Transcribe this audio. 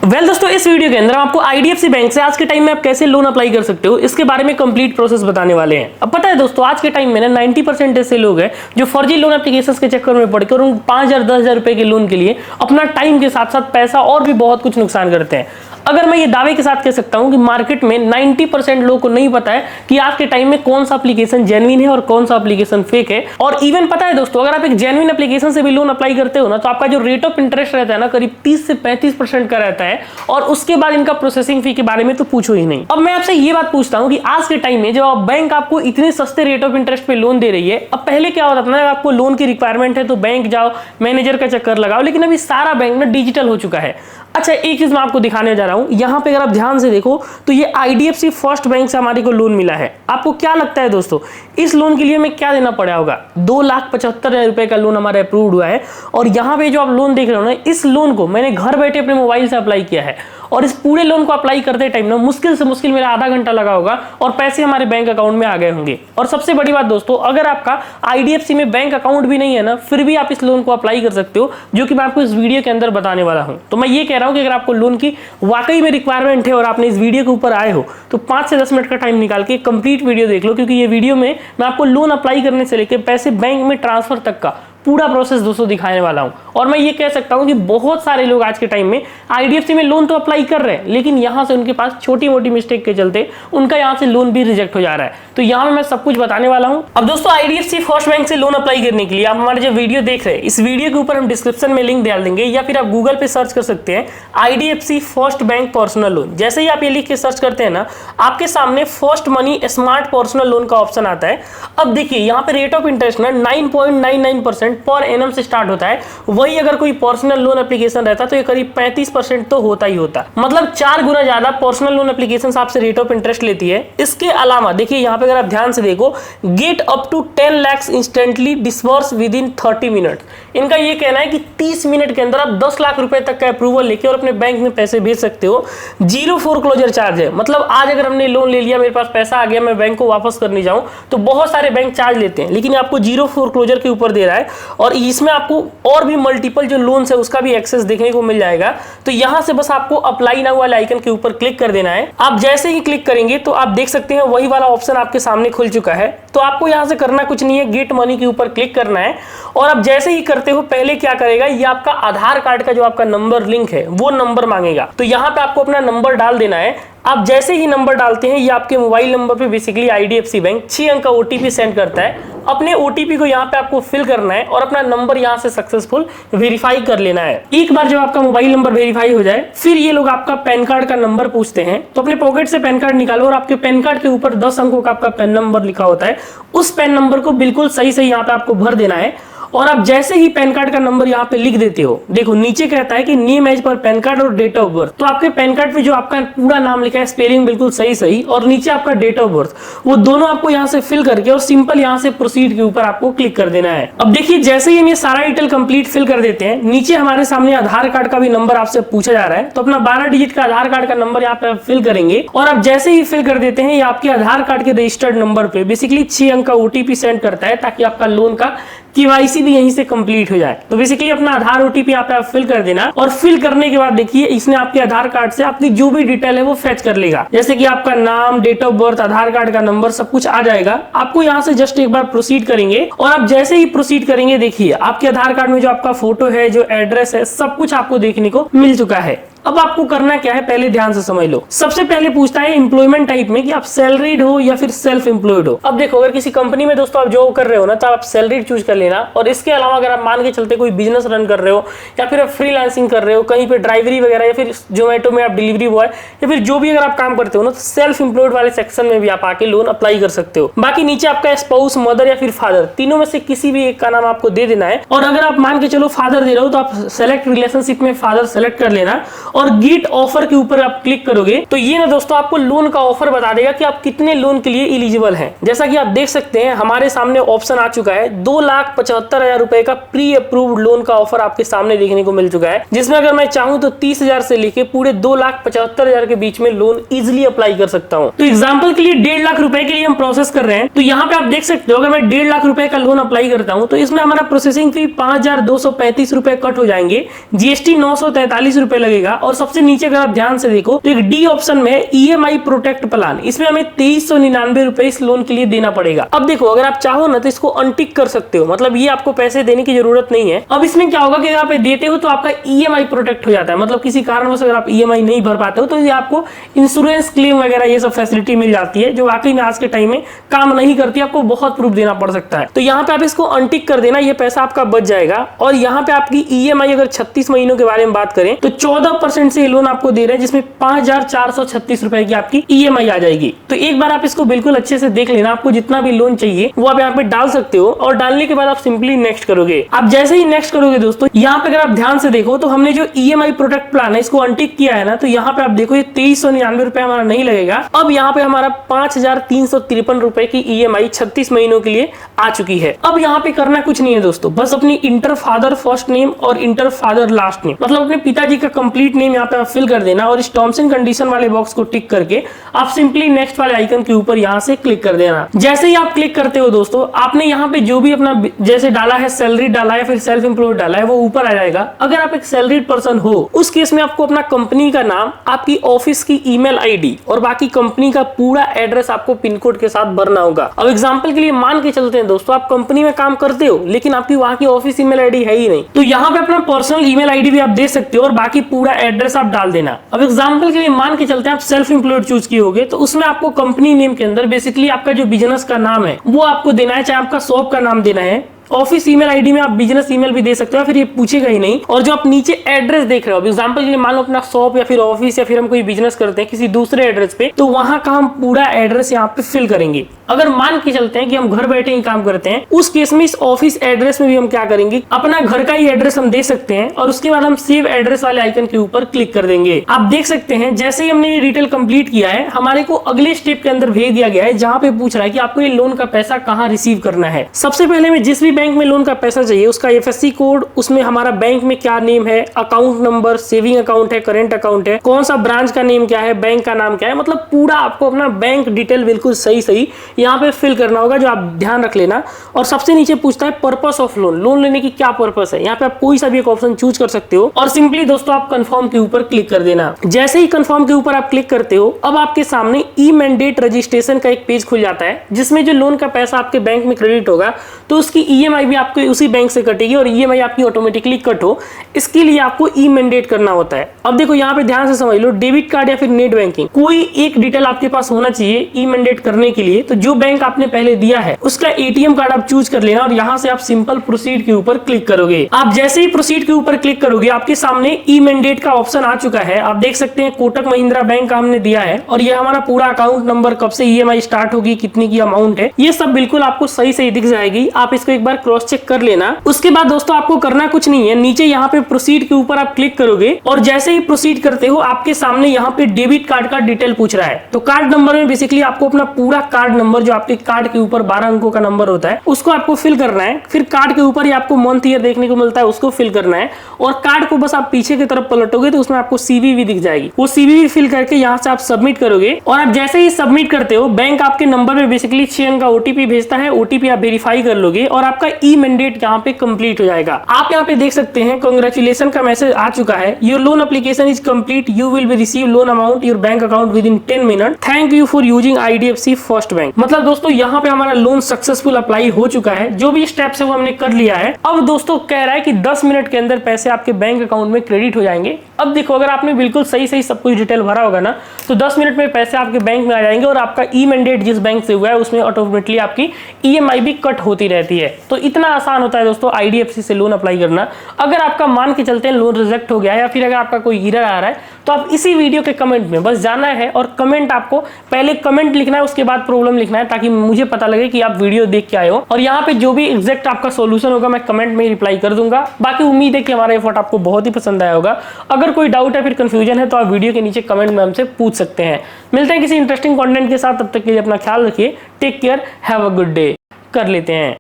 दोस्तों इस वीडियो के अंदर हम आपको आईडीएफसी बैंक से आज के टाइम में आप कैसे लोन अप्लाई कर सकते हो इसके बारे में कंप्लीट प्रोसेस बताने वाले हैं। अब पता है दोस्तों, आज के टाइम में ना 90% ऐसे लोग हैं जो फर्जी लोन एप्लीकेशंस के चक्कर में पड़कर उन 5,000 10,000 रुपए के लोन के लिए अपना टाइम के साथ साथ पैसा और भी बहुत कुछ नुकसान करते हैं। अगर मैं ये दावे के साथ कह सकता हूं कि मार्केट में 90% लोगों को नहीं पता है कि आज के टाइम में कौन सा एप्लीकेशन जेन्युइन है और कौन सा एप्लीकेशन फेक है। और इवन पता है दोस्तों, अगर आप एक जेन्युइन एप्लीकेशन से भी लोन अप्लाई करते हो ना, तो आपका जो रेट ऑफ इंटरेस्ट रहता है ना करीब 30 से 35% का रहता है। और उसके बाद इनका प्रोसेसिंग फी के बारे में तो पूछो ही नहीं। अब मैं आपसे ये बात पूछता हूं कि आज के टाइम में जब बैंक आपको इतने सस्ते रेट ऑफ इंटरेस्ट पे लोन दे रही है, अब पहले क्या होता था ना, आपको लोन की रिक्वायरमेंट है तो बैंक जाओ, मैनेजर का चक्कर लगाओ, लेकिन अभी सारा बैंक में डिजिटल हो चुका है। अच्छा, एक चीज मैं आपको दिखाने जा रहा हूं, यहां पे अगर आप ध्यान से देखो तो ये आईडीएफसी फर्स्ट बैंक से हमारे को लोन मिला है। आपको क्या लगता है दोस्तों, इस लोन के लिए हमें क्या देना पड़ा होगा? 2,75,000 रुपए का लोन हमारा अप्रूव्ड हुआ है। और यहाँ पे जो आप लोन देख रहे हो ना, इस लोन को मैंने घर बैठे अपने मोबाइल से अप्लाई किया है। और इस पूरे लोन को अप्लाई करते टाइम ना मुश्किल से मुश्किल मेरा आधा घंटा लगा होगा और पैसे हमारे बैंक अकाउंट में आ गए होंगे। और सबसे बड़ी बात दोस्तों, अगर आपका आईडीएफसी में बैंक अकाउंट भी नहीं है ना, फिर भी आप इस लोन को अप्लाई कर सकते हो, जो कि मैं आपको इस वीडियो के अंदर बताने वाला हूं। तो मैं ये कह रहा हूं कि अगर आपको लोन की वाकई में रिक्वायरमेंट है और आपने इस वीडियो के ऊपर आए हो, तो 5 से 10 मिनट का टाइम निकाल के कंप्लीट वीडियो देख लो, क्योंकि ये वीडियो में मैं आपको लोन अप्लाई करने से लेकर पैसे बैंक में ट्रांसफर तक का पूरा प्रोसेस दोस्तों दिखाने वाला हूं। और मैं ये कह सकता हूं कि बहुत सारे लोग आज के टाइम में आईडीएफसी में लोन तो अप्लाई कर रहे हैं, लेकिन यहां से उनके पास छोटी मोटी मिस्टेक के चलते उनका यहां से लोन भी रिजेक्ट हो जा रहा है। तो यहां मैं सब कुछ बताने वाला हूं। अब दोस्तों, आईडीएफसी फर्स्ट बैंक से लोन अप्लाई करने के लिए आप हमारे जो वीडियो देख रहे हैं, इस वीडियो के ऊपर हम डिस्क्रिप्शन में लिंक डाल देंगे, या फिर आप गूगल पे सर्च कर सकते हैं IDFC first bank personal loan. जैसे ही आप ये लिख के सर्च करते हैं ना, आपके सामने first money smart personal loan का ऑप्शन आता है। अब देखिए, यहाँ पे रेट ऑफ इंटरेस्ट ना 9.99% पर एनम से स्टार्ट होता है। वही अगर कोई पर्सनल लोन एप्लीकेशन रहता तो ये करीब 35% तो होता ही होता, मतलब 4 गुना ज्यादा पर्सनल लोन एप्लीकेशन आपसे रेट ऑफ इंटरेस्ट लेती है। इसके अलावा देखिए, यहाँ पे अगर आप ध्यान से देखो, get up to 10 lakhs instantly disburse within 30 minute. इनका ये कहना है कि 30 मिनट के अंदर आप 10 लाख रुपए तक का अप्रूवल लेके और अपने बैंक में पैसे भेज सकते हो। 0 फोरक्लोजर चार्ज है, मतलब आज अगर हमने लोन ले लिया, मेरे पास पैसा आ गया, मैं बैंक को वापस करने जाऊं तो बहुत सारे बैंक चार्ज लेते हैं, लेकिन आपको 0 फोरक्लोजर के ऊपर दे रहा है। और इसमें आपको और भी मल्टीपल जो लोन्स है उसका भी एक्सेस देखने को मिल जाएगा। तो यहां से बस आपको अप्लाई नाउ वाले आइकन के ऊपर क्लिक कर देना है। आप जैसे ही क्लिक करेंगे तो आप देख सकते हैं वही वाला ऑप्शन आपके सामने खुल चुका है। तो आपको यहां से करना कुछ नहीं है, गेट मनी के ऊपर क्लिक करना है। और आप जैसे ही करते हो, पहले क्या करेगा, ये आपका आधार कार्ड का जो आपका नंबर लिंक है वो नंबर मांगेगा। तो यहां पे आपको अपना नंबर डाल देना है। आप जैसे ही नंबर डालते हैं, ये आपके मोबाइल नंबर पे बेसिकली आईडीएफसी बैंक 6 अंक का ओटीपी सेंड करता है। अपने ओटीपी को यहाँ पे आपको फिल करना है और अपना नंबर यहाँ से सक्सेसफुल वेरीफाई कर लेना है। एक बार जब आपका मोबाइल नंबर वेरीफाई हो जाए, फिर ये लोग आपका पैन कार्ड का नंबर पूछते हैं। तो अपने पॉकेट से पैन कार्ड निकालो और आपके पैन कार्ड के ऊपर 10 अंकों का आपका पैन नंबर लिखा होता है, उस पैन नंबर को बिल्कुल सही सही यहाँ पे आपको भर देना है। और आप जैसे ही पैन कार्ड का नंबर यहाँ पे लिख देते हो, देखो नीचे कहता है कि name as per PAN card और डेट ऑफ बर्थ। तो आपके पैन कार्ड पे जो आपका पूरा नाम लिखा है, स्पेलिंग बिल्कुल सही सही, और नीचे आपका डेट ऑफ बर्थ, वो दोनों आपको यहाँ से फिल करके और सिंपल यहाँ से प्रोसीड के ऊपर आपको क्लिक कर देना है। अब देखिए, जैसे ही हम ये सारा डिटेल कंप्लीट फिल कर देते हैं, नीचे हमारे सामने आधार कार्ड का भी नंबर आपसे पूछा जा रहा है। तो अपना 12 डिजिट का आधार कार्ड का नंबर यहाँ पे फिल करेंगे। और आप जैसे ही फिल कर देते हैं, ये आपके आधार कार्ड के रजिस्टर्ड नंबर पे बेसिकली 6 अंक का ओटीपी सेंड करता है, ताकि आपका लोन का केवाईसी भी यहीं से कंप्लीट हो जाए। तो बेसिकली अपना आधार ओटीपी आप फिल कर देना। और फिल करने के बाद देखिए, इसने आपके आधार कार्ड से आपकी जो भी डिटेल है वो फेच कर लेगा, जैसे कि आपका नाम, date of birth, Aadhaar card का नंबर, सब कुछ आ जाएगा। आपको यहाँ से जस्ट एक बार प्रोसीड करेंगे। और आप जैसे ही प्रोसीड करेंगे, देखिए आपके आधार कार्ड में जो आपका फोटो है, जो एड्रेस है, सब कुछ आपको देखने को मिल चुका है। अब आपको करना क्या है, पहले ध्यान से समझ लो। सबसे पहले पूछता है एम्प्लॉयमेंट टाइप में कि आप सैलरीड हो या फिर सेल्फ एम्प्लॉयड हो। अब देखो, अगर किसी कंपनी में दोस्तों आप जॉब कर रहे हो ना, तो आप सैलरीड चूज कर लेना। और इसके अलावा अगर आप मान के चलते कोई बिजनेस रन कर रहे हो, या फिर आप फ्रीलांसिंग कर रहे हो, कहीं पे ड्राइवरी वगैरह, या फिर जोमेटो में आप डिलीवरी बॉय, या फिर जो भी अगर आप काम करते हो ना, तो सेल्फ एम्प्लॉयड वाले सेक्शन में भी आप आके लोन अप्लाई कर सकते हो। बाकी नीचे आपका स्पाउस, मदर या फिर फादर, तीनों में से किसी भी एक का नाम आपको दे देना है। और अगर आप मान के चलो फादर दे रहे हो, तो आप सेलेक्ट रिलेशनशिप में फादर सेलेक्ट कर लेना। और गेट ऑफर के ऊपर आप क्लिक करोगे तो ये ना दोस्तों आपको लोन का ऑफर बता देगा कि आप कितने लोन के लिए एलिजिबल हैं। जैसा कि आप देख सकते हैं, हमारे सामने ऑप्शन आ चुका है 2,75,000 रुपए का प्री अप्रूव्ड लोन का ऑफर आपके सामने देखने को मिल चुका है, जिसमें अगर मैं चाहूं तो 30,000 से लेके पूरे 2,75,000 के बीच में लोन इजिली अप्लाई कर सकता हूं। तो एग्जाम्पल के लिए 1.5 लाख रुपए के लिए हम प्रोसेस कर रहे हैं। तो यहाँ पे आप देख सकते हो, अगर मैं 1.5 लाख रुपए का लोन अप्लाई करता हूं तो इसमें हमारा प्रोसेसिंग फी 5,235 रुपए कट हो जाएंगे, जीएसटी 943 रुपए लगेगा और सबसे नीचे अगर आप ध्यान से देखो तो एक डी ऑप्शन में है EMI प्रोटेक्ट प्लान, इसमें हमें 2399 रुपए इस लोन के लिए देना पड़ेगा। अब देखो अगर आप चाहो ना तो इसको अनटिक कर सकते हो, मतलब ये आपको पैसे देने की जरूरत नहीं है। अब इसमें क्या होगा कि अगर आप देते हो तो आपका EMI प्रोटेक्ट हो जाता है, मतलब किसी कारणवश अगर आप EMI नहीं भर पाते हो तो ये आपको इंश्योरेंस क्लेम वगैरह ये सब फैसिलिटी मिल जाती है, जो वाकई में आज के टाइम में काम नहीं करती, आपको बहुत प्रूफ देना पड़ सकता है। तो यहाँ पे आप इसको अनटिक कर देना, ये पैसा आपका बच जाएगा। और यहाँ पे आपकी EMI अगर 36 महीनों के बारे में बात करें तो 14% से लोन आपको दे रहे हैं, जिसमें 5436 रुपए की आपकी EMI आ जाएगी। तो एक बार आप इसको बिल्कुल अच्छे से देख लेना, आपको जितना भी लोन चाहिए वो आप यहाँ पे डाल सकते हो और डालने के बाद आप सिंपली नेक्स्ट करोगे। आप जैसे ही नेक्स्ट करोगे दोस्तों, यहाँ पे अगर आप ध्यान से देखो तो हमने जो EMI प्रोटेक्ट प्लान है इसको अनटिक किया है ना, तो यहाँ पे आप देखो ये 2399 रुपए हमारा नहीं लगेगा। अब यहाँ पे हमारा 5353 रुपए की EMI 36 महीनों के लिए आ चुकी है। अब यहाँ पे करना कुछ नहीं है दोस्तों, बस अपनी इंटर फादर फर्स्ट नेम और इंटर फादर लास्ट नेम, मतलब अपने पिताजी का कंप्लीट नेम यहाँ पे आप फिल कर देना और इस टर्म्स एंड कंडीशन वाले बॉक्स को टिक करके आप सिंपली नेक्स्ट वाले आइकन के ऊपर यहाँ से क्लिक कर देना। जैसे ही आप क्लिक करते हो दोस्तों, आपने यहाँ पे जो भी अपना जैसे डाला है, सैलरी डाला है, फिर सेल्फ एम्प्लॉयड डाला है, वो ऊपर आ जाएगा। अगर आप एक सैलरीड पर्सन हो उस केस में आपको अपना कंपनी का नाम, आपकी ऑफिस की ईमेल आईडी और बाकी कंपनी का पूरा एड्रेस आपको पिन कोड के साथ भरना होगा। अब एग्जांपल के लिए मान के चलते हैं दोस्तों, आप कंपनी में काम करते हो लेकिन आपकी वहां की ऑफिस ईमेल आईडी है ही नहीं, तो यहाँ पे अपना पर्सनल ईमेल आईडी भी आप दे सकते हो और बाकी पूरा एड्रेस आप डाल देना। अब एग्जांपल के लिए मान के चलते हैं आप सेल्फ एम्प्लॉयड चूज किए होगे, तो उसमें आपको कंपनी नेम के अंदर बेसिकली आपका जो बिजनेस का नाम है वो आपको देना है, चाहे आपका शॉप का नाम देना है। ऑफिस ईमेल आईडी में आप बिजनेस ईमेल भी दे सकते हो, फिर ये पूछेगा ही नहीं। और जो आप नीचे एड्रेस देख रहे हो, एग्जांपल के लिए मान लो अपना शॉप या फिर ऑफिस या फिर हम कोई बिजनेस करते हैं किसी दूसरे एड्रेस पे, तो वहां का हम पूरा एड्रेस यहाँ पे फिल करेंगे। अगर मान के चलते हैं कि हम घर बैठे ही काम करते हैं, उस केस में इस ऑफिस एड्रेस में भी हम क्या करेंगे, अपना घर का ही एड्रेस हम दे सकते हैं और उसके बाद हम सेव एड्रेस वाले आइकन के ऊपर क्लिक कर देंगे। आप देख सकते हैं जैसे ही हमने ये डिटेल कंप्लीट किया है, हमारे को अगले स्टेप के अंदर भेज दिया गया है, जहां पे पूछ रहा है कि आपको ये लोन का पैसा कहाँ रिसीव करना है। सबसे पहले में जिस भी बैंक में लोन का पैसा चाहिए उसका FSC कोड, उसमें हमारा बैंक में क्या नेम है, अकाउंट नंबर, सेविंग अकाउंट है, करेंट अकाउंट है, कौन सा ब्रांच का नेम क्या है, बैंक का नाम क्या है, मतलब पूरा आपको अपना बैंक डिटेल बिल्कुल सही यहाँ पे फिल करना होगा, जो आप ध्यान रख लेना। और सबसे नीचे पूछता है पर्पस ऑफ लोन, लोन लेने की क्या पर्पस है। यहाँ पे आप कोई सा भी एक ऑप्शन चूज कर सकते हो और सिंपली दोस्तों आप कंफर्म के ऊपर क्लिक कर देना। जैसे ही कंफर्म के ऊपर आप क्लिक करते हो, अब आपके सामने ई मैंडेट रजिस्ट्रेशन का एक पेज खुल जाता है, जिसमें जो लोन का पैसा आपके बैंक में क्रेडिट होगा तो उसकी EMI भी आपको उसी बैंक से कटेगी और EMI आपकी ऑटोमेटिकली कट हो, इसके लिए आपको ई मैंडेट करना होता है। अब देखो यहाँ पे ध्यान से समझ लो, डेबिट कार्ड या फिर नेट बैंकिंग कोई एक डिटेल आपके पास होना चाहिए ई मैंडेट करने के लिए। तो जो बैंक आपने पहले दिया है उसका ATM कार्ड आप चूज कर लेना और यहाँ से आप सिंपल प्रोसीड के ऊपर क्लिक करोगे। आप जैसे ही प्रोसीड के ऊपर क्लिक करोगे, आपके सामने ई मैंडेट का ऑप्शन आ चुका है। आप देख सकते हैं कोटक महिंद्रा बैंक का हमने दिया है और ये हमारा पूरा अकाउंट नंबर, कब से EMI स्टार्ट होगी, कितनी की अमाउंट है, ये सब बिल्कुल आपको सही दिख जाएगी। आप इसको एक बार क्रॉस चेक कर लेना। उसके बाद दोस्तों आपको करना कुछ नहीं है, नीचे यहाँ पे प्रोसीड के ऊपर आप क्लिक करोगे और जैसे ही प्रोसीड करते हो आपके सामने यहाँ पे डेबिट कार्ड का डिटेल पूछ रहा है। तो कार्ड नंबर में बेसिकली आपको अपना पूरा कार्ड नंबर, जो आपके कार्ड के ऊपर 12 अंकों का नंबर होता है, उसको आपको फिल करना है। फिर कार्ड के ऊपर ही आपको मंथ ईयर देखने को मिलता है, उसको फिल करना है और कार्ड को बस आप पीछे की तरफ पलटोगे तो उसमें आपको CVV दिख जाएगी। वो CVV फिल करके यहाँ से आप सबमिट करोगे और आप जैसे ही सबमिट करते हो, बैंक आपके नंबर में बेसिकली 6 अंक का OTP भेजता है। OTP आप वेरीफाई कर लोगे और आपका ई मैंडेट यहाँ पे कंप्लीट हो जाएगा। आप यहाँ पे देख सकते हैं कांग्रेचुलेशन का मैसेज आ चुका है, your loan application is complete, you will be receive loan amount your bank account with in 10 minute, thank you for using IDFC first bank. मतलब दोस्तों यहाँ पे हमारा लोन सक्सेसफुल अप्लाई हो चुका है, जो भी स्टेप्स है वो हमने कर लिया है। अब दोस्तों कह रहा है कि 10 मिनट के अंदर पैसे आपके बैंक अकाउंट में क्रेडिट हो जाएंगे। अब देखो अगर आपने बिल्कुल सही सब कुछ डिटेल भरा होगा ना, तो 10 मिनट में पैसे आपके बैंक में आ जाएंगे और आपका ई मैंडेट जिस बैंक से हुआ है उसमें ऑटोमेटिकली आपकी EMI भी कट होती रहती है। तो इतना आसान होता है दोस्तों IDFC से लोन अप्लाई करना। अगर आपका मान के चलते हैं लोन रिजेक्ट हो गया है या फिर अगर आपका कोई एरर आ रहा है, तो आप इसी वीडियो के कमेंट में बस जाना है और कमेंट, आपको पहले कमेंट लिखना है, उसके बाद प्रॉब्लम लिखना है, ताकि मुझे पता लगे कि आप वीडियो देख के आए हो। और यहाँ पे जो भी एग्जैक्ट आपका सॉल्यूशन होगा मैं कमेंट में रिप्लाई कर दूंगा। बाकी उम्मीद है कि हमारा एफर्ट आपको बहुत ही पसंद आया होगा। अगर कोई डाउट है फिर कंफ्यूजन है तो आप वीडियो के नीचे कमेंट में हमसे पूछ सकते हैं। मिलते हैं किसी इंटरेस्टिंग कंटेंट के साथ, तब तक के लिए अपना ख्याल रखिए। Take care, have a good day. कर लेते हैं।